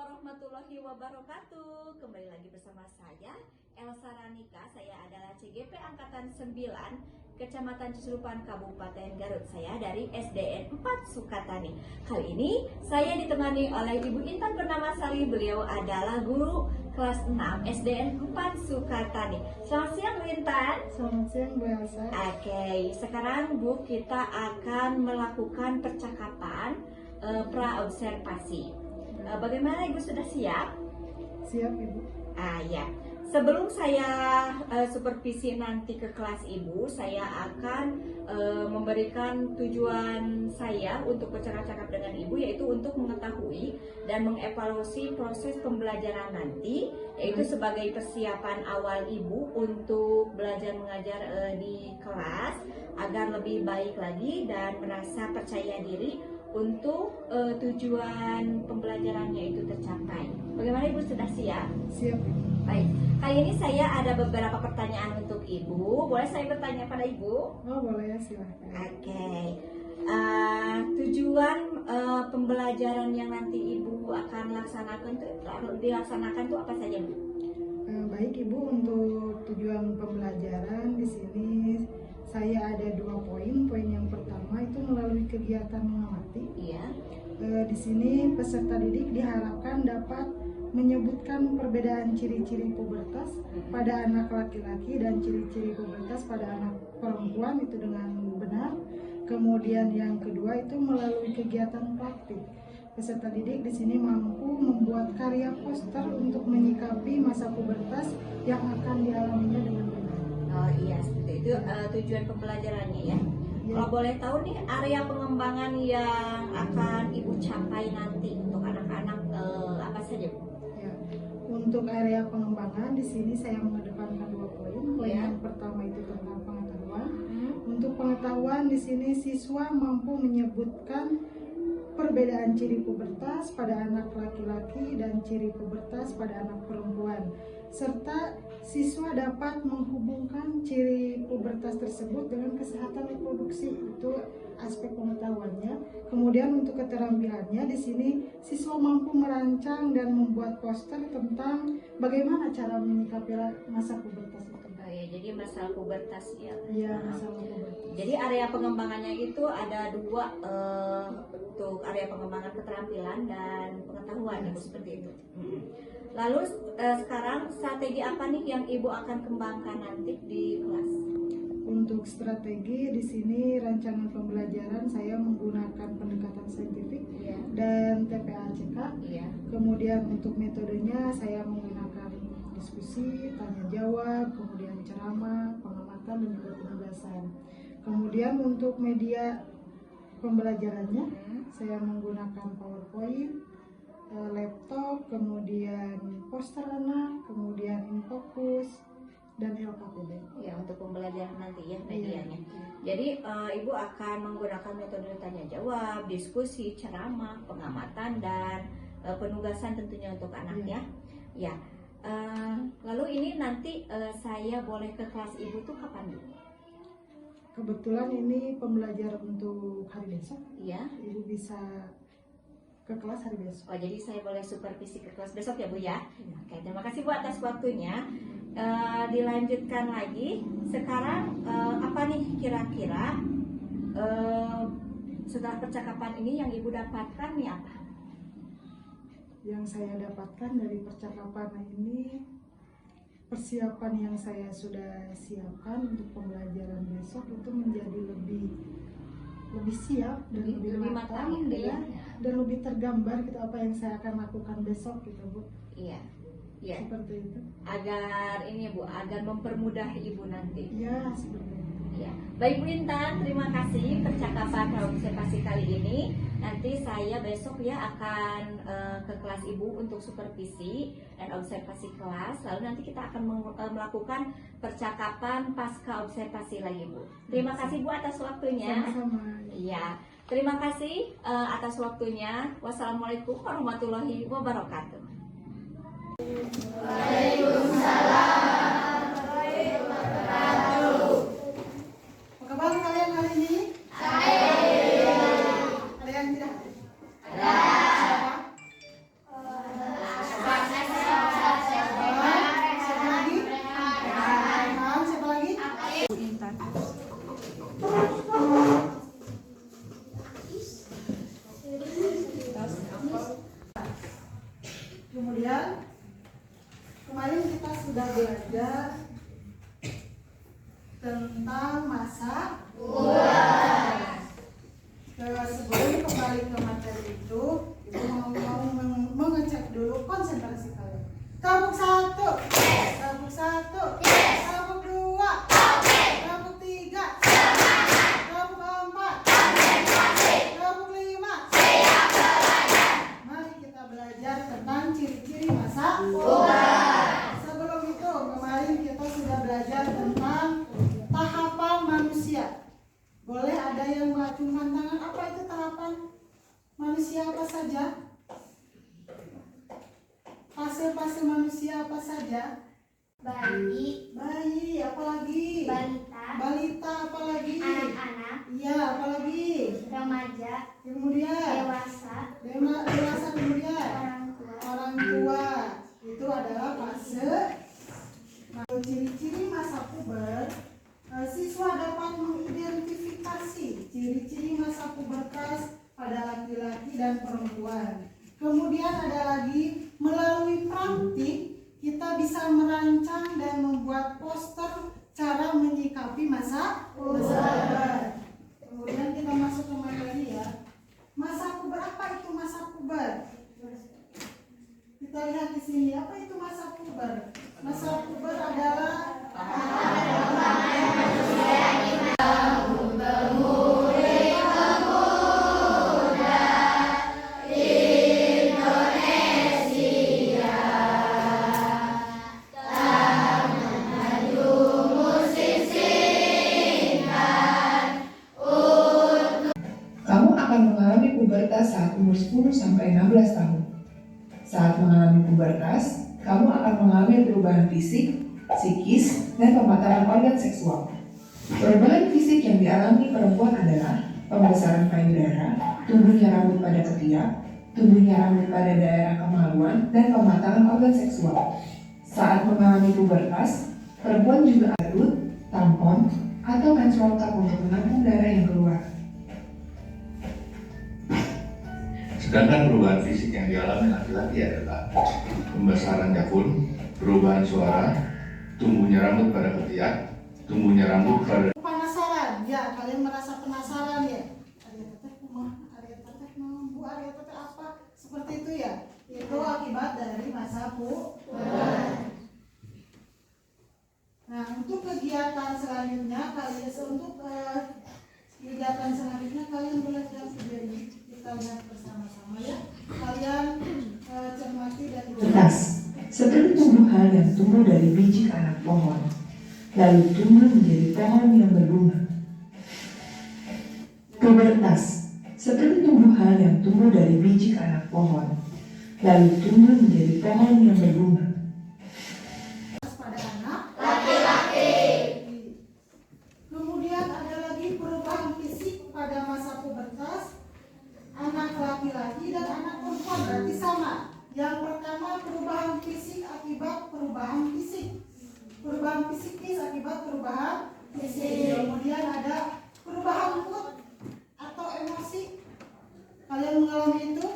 warahmatullahi wabarakatuh. Kembali lagi bersama saya Elsa Ranika. Saya adalah CGP Angkatan 9 Kecamatan Cisurupan Kabupaten Garut. Saya dari SDN 4 Sukatani. Kali ini saya ditemani oleh Ibu Intan Purnamasari. Beliau adalah guru kelas 6 SDN 4 Sukatani. Selamat siang Bu Intan. Selamat siang Bu Elsa. Oke, sekarang Bu kita akan melakukan percakapan pra-observasi. Bagaimana Ibu sudah siap? Siap Ibu. Ya. Sebelum saya supervisi nanti ke kelas Ibu, saya akan memberikan tujuan saya untuk bercakap-cakap dengan Ibu, yaitu untuk mengetahui dan mengevaluasi proses pembelajaran nanti, yaitu sebagai persiapan awal Ibu untuk belajar mengajar di kelas agar lebih baik lagi dan merasa percaya diri untuk tujuan pembelajarannya itu tercapai. Bagaimana Ibu sudah siap? Siap Ibu. Baik, kali ini saya ada beberapa pertanyaan untuk Ibu. Boleh saya bertanya pada Ibu? Oh boleh ya, silahkan. Oke. Tujuan pembelajaran yang nanti Ibu akan dilaksanakan itu apa saja Bu? Baik Ibu, untuk tujuan pembelajaran di sini saya ada 2 poin. Poin yang pertama itu melalui kegiatan mengamati. Iya. Di sini peserta didik diharapkan dapat menyebutkan perbedaan ciri-ciri pubertas pada anak laki-laki dan ciri-ciri pubertas pada anak perempuan itu dengan benar. Kemudian yang kedua itu melalui kegiatan praktik. Peserta didik di sini mampu membuat karya poster untuk menyikapi masa pubertas yang akan dialaminya dengan benar. Oh iya, seperti itu tujuan pembelajarannya ya. Kalau boleh tahu nih area pengembangan yang akan Ibu capai nanti untuk anak-anak apa saja Bu? Ya. Untuk area pengembangan di sini saya mengedepankan 2 poin. Poin Ya. yang pertama itu tentang pengetahuan. Untuk pengetahuan di sini siswa mampu menyebutkan perbedaan ciri pubertas pada anak laki-laki dan ciri pubertas pada anak perempuan, serta siswa dapat menghubungkan ciri pubertas tersebut dengan kesehatan reproduksi. Itu aspek pengetahuannya. Kemudian untuk keterampilannya di sini siswa mampu merancang dan membuat poster tentang bagaimana cara menyikapi masa pubertas itu. Ya, jadi masalah pubertas ya. Iya, masalah pubertas. Jadi area pengembangannya itu ada 2 untuk area pengembangan keterampilan dan pengetahuan Ibu, seperti itu. Lalu sekarang strategi apa nih yang Ibu akan kembangkan nanti di kelas? Untuk strategi di sini rancangan pembelajaran saya menggunakan pendekatan saintifik dan TPA-CK. Iya. Kemudian untuk metodenya saya menggunakan diskusi, tanya jawab, kemudian ceramah, pengamatan dan juga penugasan. Kemudian untuk media pembelajarannya saya menggunakan PowerPoint, laptop, kemudian poster anak, kemudian InFocus dan LKPD. Ya, untuk pembelajaran nanti ya medianya. Jadi Ibu akan menggunakan metode tanya jawab, diskusi, ceramah, pengamatan dan penugasan tentunya untuk anak ya. Ya. Lalu ini nanti saya boleh ke kelas Ibu tuh kapan Bu? Kebetulan ini pembelajaran untuk hari besok. Iya. Ibu bisa ke kelas hari besok. Oh, jadi saya boleh supervisi ke kelas besok ya Bu ya? Oke, terima kasih Bu atas waktunya. Dilanjutkan lagi. Sekarang apa nih kira-kira setelah percakapan ini yang Ibu dapatkan nih apa? Yang saya dapatkan dari percakapan ini, persiapan yang saya sudah siapkan untuk pembelajaran besok itu menjadi lebih siap dan lebih matang ya, dan lebih tergambar gitu apa yang saya akan lakukan besok gitu Bu. Iya. Ya. Seperti itu. Agar ini Bu, agar mempermudah Ibu nanti. Ya, seperti itu. Ya. Baik Bu Intan, terima kasih percakapan observasi kali ini. Nanti saya besok ya akan ke kelas Ibu untuk supervisi dan observasi kelas. Lalu nanti kita akan melakukan percakapan pasca observasi lagi Bu. Terima kasih Bu atas waktunya. Sama-sama. Iya. Terima kasih atas waktunya. Wassalamualaikum warahmatullahi wabarakatuh. Waalaikumsalam. Apa kabar kalian hari ini? Baik. Ada yang tidak? Ada. yang mengacungkan tangan. Apa itu tahapan manusia apa saja? Fase-fase manusia apa saja? Bayi, Bayi, apalagi? balita, Balita, apalagi? anak-anak, Iya, apalagi? remaja, Kemudian dewasa, dewasa, kemudian orang tua. orang tua. Itu adalah fase. Nah, ciri-ciri masa puber, siswa dapat mengidentifikasi ciri-ciri masa pubertas pada laki-laki dan perempuan. Kemudian ada lagi, melalui praktik kita bisa merancang dan membuat poster cara menyikapi masa puber. Kemudian kita masuk ke materi ya. Masa puber, apa itu masa puber? Kita lihat di sini, apa itu masa puber? Masa puber adalah Kamu akan mengalami pubertas saat umur 10 sampai 16 tahun. Saat mengalami pubertas, kamu akan mengalami perubahan fisik, psikis, dan pematangan organ seksual. Perubahan fisik yang dialami perempuan adalah pembesaran payudara, tumbuhnya rambut pada ketiak, tumbuhnya rambut pada daerah kemaluan, dan pematangan organ seksual. Saat mengalami pubertas, perempuan juga garut, tampon, atau menstrual cup untuk menampung darah yang keluar. Sedangkan perubahan fisik yang dialami laki-laki adalah pembesaran jakun, perubahan suara, tumbuhnya rambut pada ketiak, tumbuhnya rambut pada penasaran. Ya, kalian merasa penasaran ya? Ada teteh kumaha, ada teteh naon, Bu, ada teteh apa? Seperti itu ya. Itu akibat dari masa puber. Nah, untuk kegiatan selanjutnya kalian boleh lihat video ini. Kita lihat bersama-sama ya. Kalian cermati dan Pubertas, seperti tumbuhan yang tumbuh dari biji anak pohon, lalu tumbuh menjadi pohon yang berbunga. Pubertas, seperti tumbuhan yang tumbuh dari biji anak pohon, lalu tumbuh menjadi pohon yang berbunga. pada anak laki-laki. Kemudian ada lagi perubahan fisik pada masa pubertas anak laki-laki dan anak perempuan, berarti sama. Yang pertama, perubahan fisik akibat perubahan fisik. Perubahan psikis akibat perubahan fisik. Kemudian ada perubahan mood atau emosi. Kalian mengalami itu?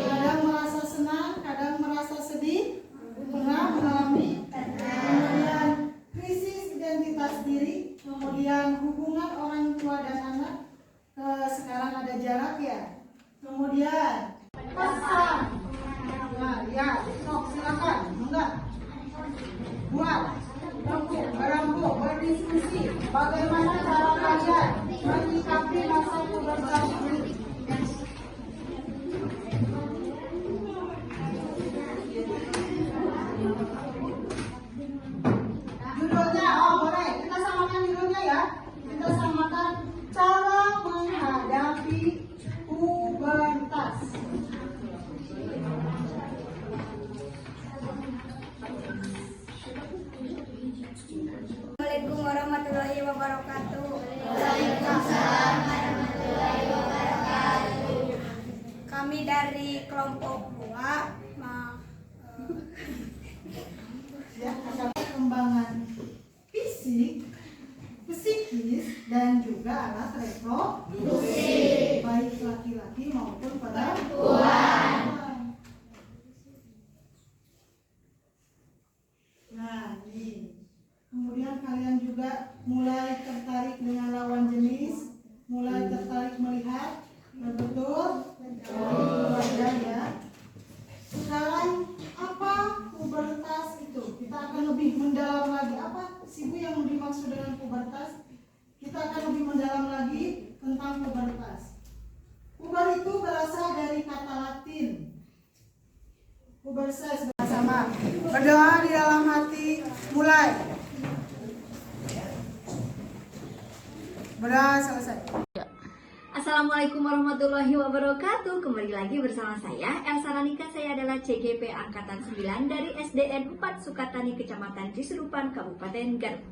Kadang merasa senang, kadang merasa sedih. Pernah mengalami? Kemudian krisis identitas diri. Kemudian hubungan orang tua dan anak. Sekarang ada jarak ya. Kemudian pesan. Nah, ya, sok silakan. Enggak. Buat berembuk, berdiskusi. Bagaimana cara kalian menyikapi masa pubertas ini? Judulnya, oh boleh. Kita samakan judulnya ya. Kita samakan cara menghadapi pubertas. Assalamualaikum warahmatullahi wabarakatuh. Kami dari kelompok 2 Ya, akan perkembangan fisik, psikis, dan juga alat reproduksi baik laki-laki maupun perempuan. Nah, ini. Kemudian kalian juga mulai tertarik dengan lawan jenis, mulai tertarik melihat, betul? Wajar ya. Sekarang apa pubertas itu? Kita akan lebih mendalam lagi. Apa sih Bu yang dimaksud dengan pubertas? Kita akan lebih mendalam lagi tentang pubertas. Puber itu berasal dari kata Latin. Pubertas bersama. Berdoa di dalam hati. Mulai. Beras selesai. Assalamualaikum warahmatullahi wabarakatuh. Kembali lagi bersama saya Elsa Ranika. Saya adalah CGP Angkatan 9 dari SDN 4 Sukatani, Kecamatan Cisurupan, Kabupaten Garut.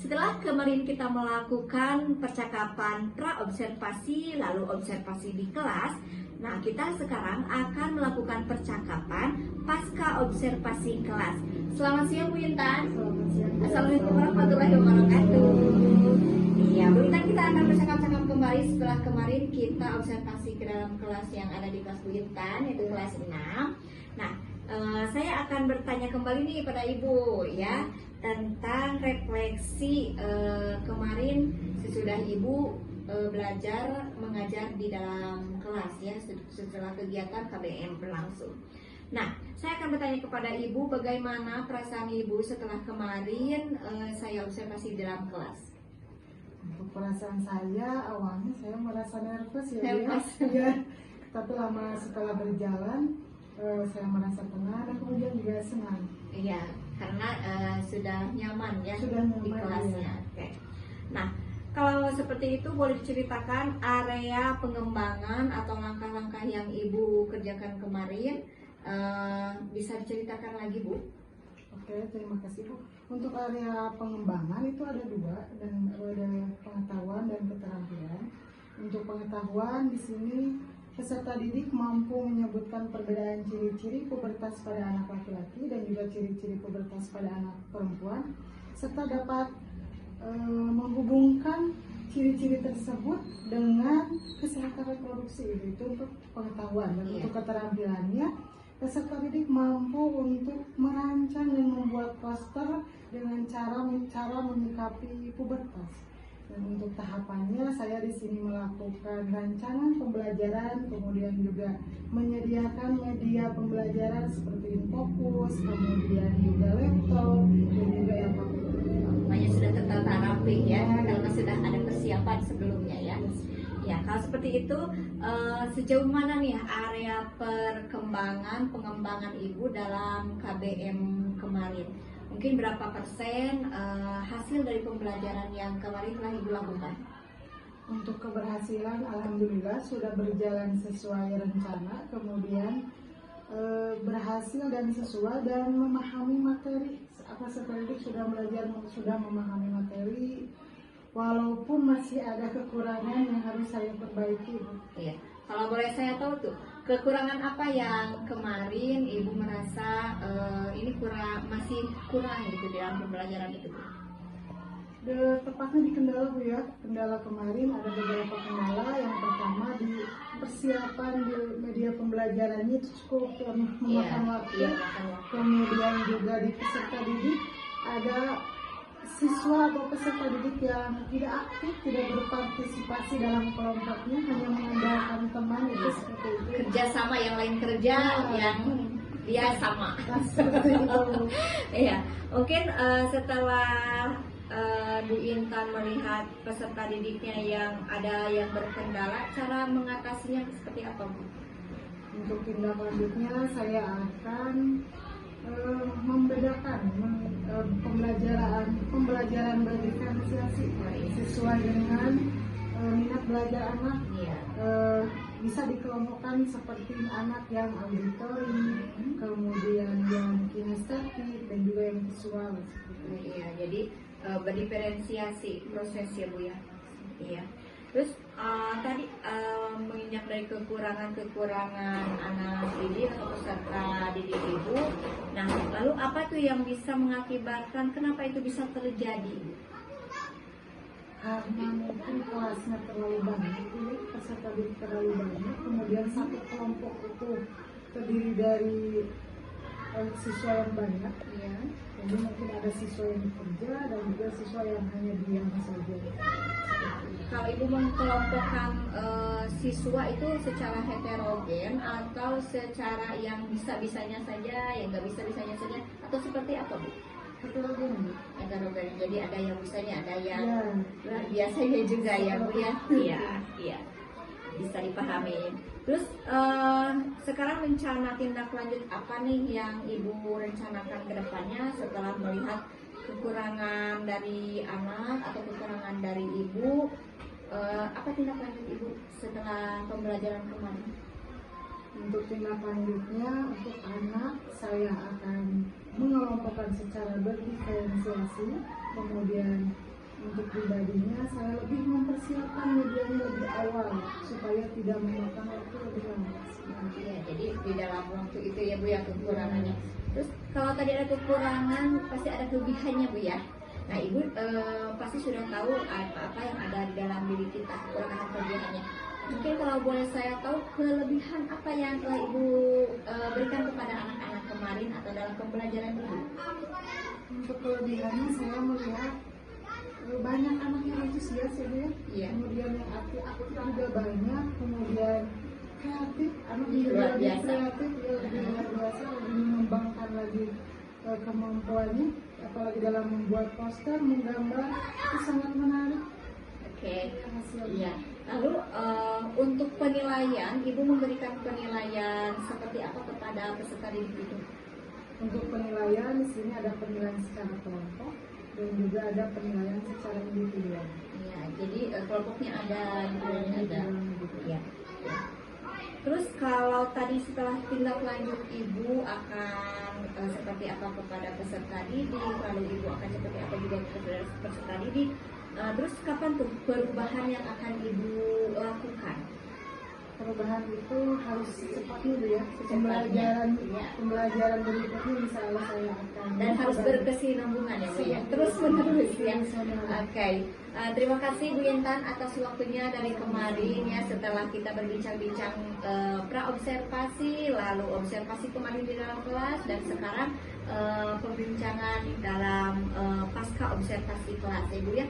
Setelah kemarin kita melakukan percakapan pra-observasi lalu observasi di kelas, nah kita sekarang akan melakukan percakapan pasca observasi kelas. Selamat siang Bu Intan. Selamat siang. Assalamualaikum warahmatullahi wabarakatuh. Iya, Bu Intan, kita akan bercakap-cakap kembali setelah kemarin kita observasi ke dalam kelas yang ada di kelas Bu Intan, yaitu kelas 6. Nah, saya akan bertanya kembali nih pada Ibu ya tentang refleksi kemarin sesudah Ibu belajar mengajar di dalam kelas ya setelah kegiatan KBM berlangsung. Nah, saya akan bertanya kepada Ibu bagaimana perasaan Ibu setelah kemarin saya observasi di dalam kelas. Untuk perasaan saya, awalnya saya merasa nervous ya. Nervous. Ya. Tapi lama setelah berjalan, saya merasa tenang dan kemudian juga senang. Iya, karena sudah nyaman ya Sudah di nyaman, kelasnya. ya. Oke. Nah, kalau seperti itu boleh diceritakan area pengembangan atau langkah-langkah yang Ibu kerjakan kemarin, bisa diceritakan lagi Bu? Oke, terima kasih Bu. Untuk area pengembangan itu ada dua, dan ada pengetahuan dan keterampilan. Untuk pengetahuan di sini peserta didik mampu menyebutkan perbedaan ciri-ciri pubertas pada anak laki-laki dan juga ciri-ciri pubertas pada anak perempuan, serta dapat menghubungkan ciri-ciri tersebut dengan kesehatan reproduksi. Itu untuk pengetahuan. Dan untuk keterampilannya, peserta didik mampu untuk merancang dan membuat poster dengan cara menyikapi pubertas. Dan untuk tahapannya, saya di sini melakukan rancangan pembelajaran, kemudian juga menyediakan media pembelajaran seperti Infocus, kemudian juga laptop, dan juga yang Makanya sudah tertata rapi ya, karena sudah ada persiapan sebelumnya ya. Ya, kalau seperti itu, sejauh mana nih area pengembangan Ibu dalam KBM kemarin? Mungkin berapa persen hasil dari pembelajaran yang kemarin telah Ibu lakukan? Untuk keberhasilan, alhamdulillah sudah berjalan sesuai rencana, kemudian berhasil dan sesuai dan memahami materi. Peserta didik sudah belajar, sudah memahami materi, walaupun masih ada kekurangan yang harus saya perbaiki. Iya. Kalau boleh saya tahu tuh, kekurangan apa yang kemarin Ibu merasa ini masih kurang gitu dalam pembelajaran itu? Tepatnya di kendala Bu ya. Kendala kemarin ada beberapa kendala. Yang pertama di persiapan di media pembelajarannya itu cukup memakan waktu. Kemudian juga di peserta didik ada siswa atau peserta didik yang tidak aktif, tidak berpartisipasi dalam kelompoknya, hanya mengandalkan teman itu seperti itu. Kerja sama, yang lain kerja, yang dia sama. Seperti itu. Iya, mungkin setelah Bu Intan melihat peserta didiknya yang ada yang berkendala, cara mengatasinya seperti apa Bu? Untuk tindak lanjutnya saya akan membedakan pembelajaran berdiferensiasi sesuai dengan minat belajar anak. Iya. Bisa dikelompokkan seperti anak yang auditory, kemudian yang kinestetik, dan juga yang visual. Iya, jadi berdiferensiasi prosesnya Bu ya. Iya. Terus tadi menginjak dari kekurangan anak didik atau peserta didik Ibu. Nah, lalu apa tuh yang bisa mengakibatkan kenapa itu bisa terjadi? Karena mungkin kelasnya terlalu banyak, peserta didik terlalu banyak, kemudian satu kelompok itu terdiri dari siswa yang banyak. Iya. Jadi mungkin ada siswa yang bekerja dan juga siswa yang hanya diam saja. Kalau Ibu mengkelompokkan siswa itu secara heterogen atau secara yang bisa-bisanya saja, yang nggak bisa-bisanya saja, atau seperti apa Bu? Heterogen. Heterogen, jadi ada yang bisanya, ada yang Ya. biasanya juga ya Bu ya. Iya, iya. Bisa dipahami. Terus sekarang rencana tindak lanjut apa nih yang Ibu rencanakan ke depannya setelah melihat kekurangan dari anak atau kekurangan dari Ibu Apa tindak lanjut Ibu setelah pembelajaran kemarin? Untuk tindak lanjutnya, untuk anak saya akan mengelompokkan secara berdiferensiasi. Kemudian untuk pribadinya saya lebih mempersiapkan medianya lebih awal supaya tidak memakan waktu lebih lama. Iya, jadi di dalam waktu itu ya Bu ya kekurangannya. Terus kalau tadi ada kekurangan pasti ada kelebihannya Bu ya. Nah Ibu pasti sudah tahu apa yang ada di dalam diri kita, kekurangan dan kelebihannya. Mungkin kalau boleh saya tahu kelebihan apa yang telah Ibu berikan kepada anak-anak kemarin atau dalam pembelajaran Ibu? Untuk kelebihannya saya melihat banyak anak yang antusias ya Bu ya. Iya. Kemudian yang aktif juga banyak, kemudian kreatif, anak Luar juga lebih biasa. kreatif ya, lebih luar biasa, lebih mengembangkan lagi kemampuannya, apalagi dalam membuat poster, menggambar itu sangat menarik. Oke. Hasil. Iya. Lalu untuk penilaian, Ibu memberikan penilaian seperti apa kepada peserta didik itu? Untuk penilaian di sini ada penilaian secara kelompok dan juga ada penilaian secara individual. Iya, jadi kelompoknya ada, individualnya ada. Iya. Terus kalau tadi setelah tindak lanjut Ibu akan seperti apa kepada peserta didik, lalu Ibu akan seperti apa juga kepada peserta didik. Terus kapan tuh perubahan yang akan Ibu lakukan? Perubahan itu harus secepatnya Bu ya. Secepatnya. Pembelajaran berikutnya insya Allah saya akan Dan harus berkesinambungan ya Bu ya, terus menerus ya. Oke. Terima kasih Bu Intan atas waktunya dari kemarin ya, setelah kita berbincang-bincang pra-observasi, lalu observasi kemarin di dalam kelas, dan sekarang pembincangan dalam pasca observasi kelas ya Bu ya.